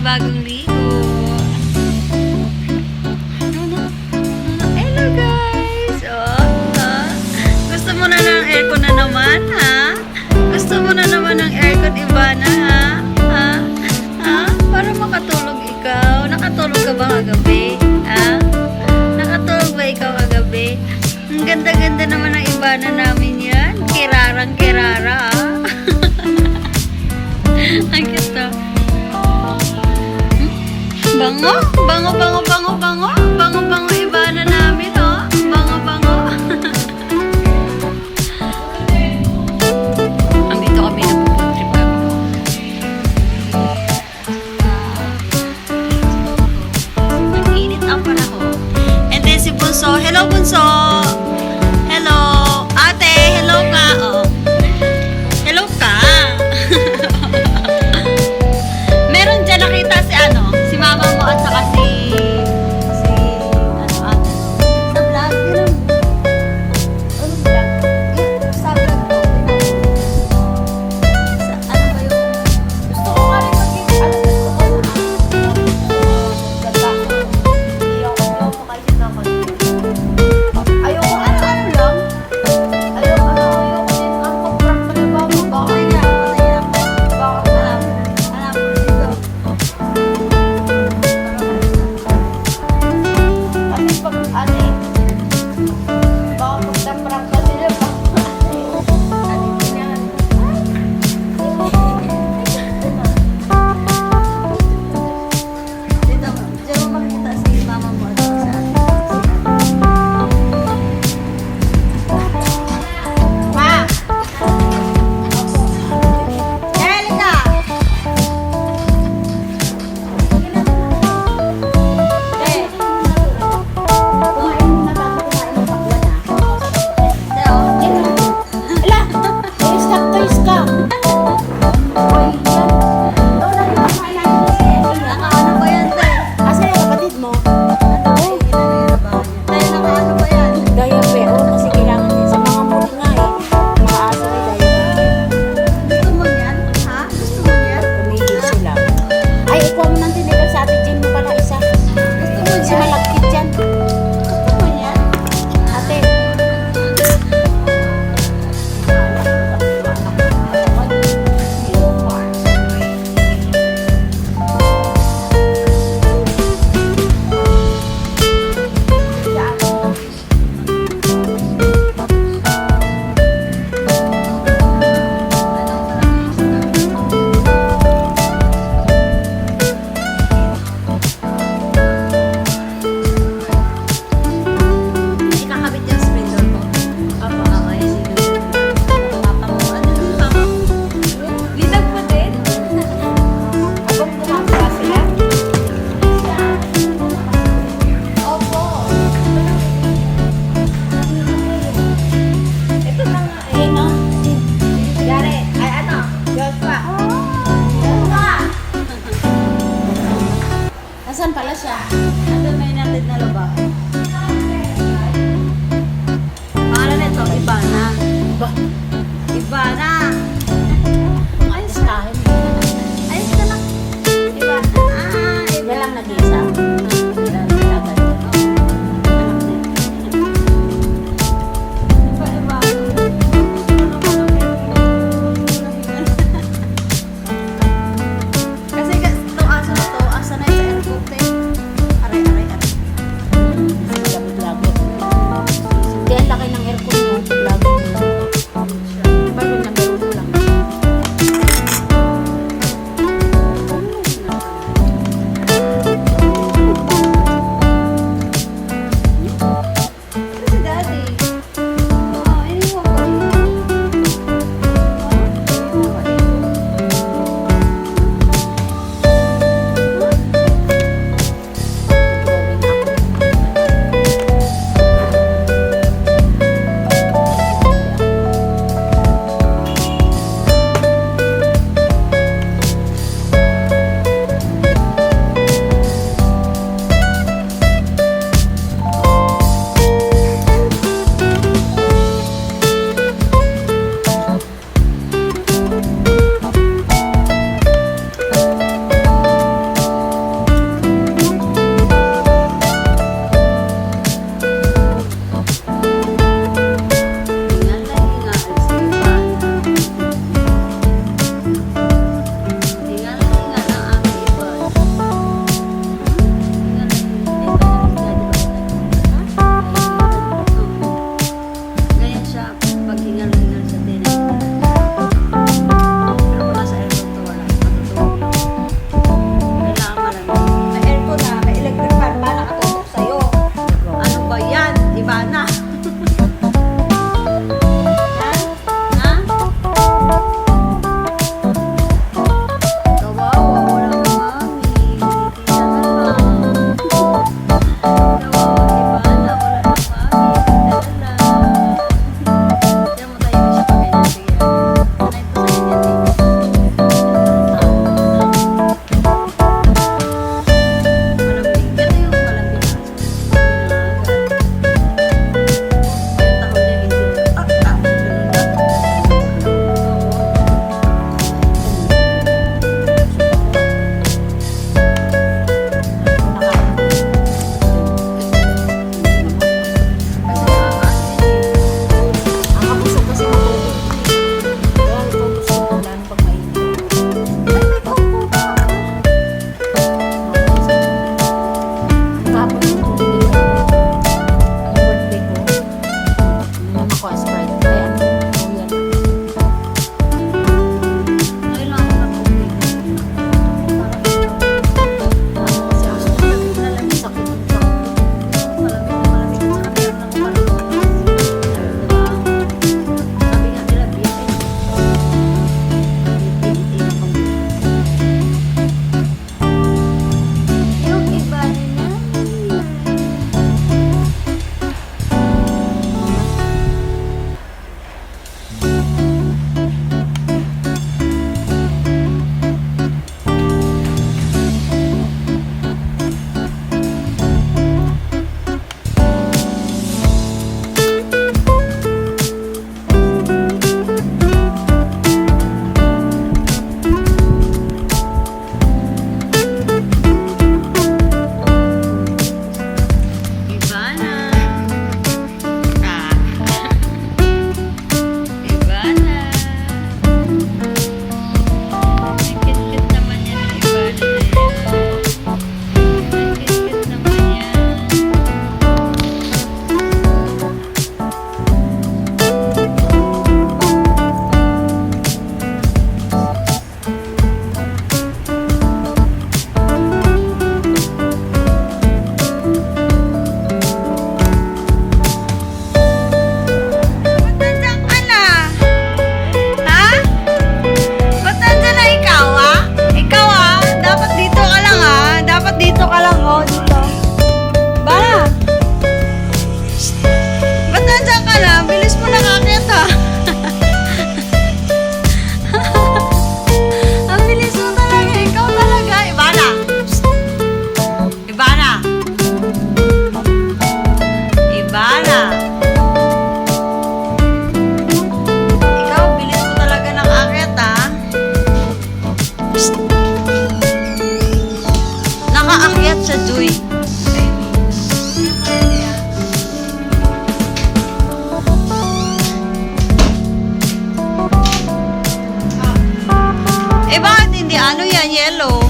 Bagong ligo. Hello guys! Gusto mo na ng aircon na naman, ha? Gusto mo na naman ng aircon, Ivana, ha? Para makatulog ikaw. Nakatulog ka ba kagabi? Ha? Nakatulog ba ikaw kagabi? Ang ganda-ganda naman ng Ivana namin yan. Kirarang-kirara, ha? Ang cute to. Bango, bango, bango, bango, bango, bango, bango, Ivana namin, oh. Bango, bango. Andito kami, nagpo-food trip kami. Nag-init ang panahon. And then si Bunso, hello Bunso. Hello, ate, hello ka, oh. Hello ka. Meron dyan nakita si ano, si mama mo at saka si sa vlog din ano vlog? Sa vlog ko sa ano ba yung gusto ko nga rin magkita ganda ko hindi ako makaisip na ako ayoko ano lang ayoko din ang pag-prank sa iba mo baka niya baka alam dito pag ano eh baka magtaprang ka sila ba ano yan dito mo makita si mama mo at sa atin ma Erika yellow.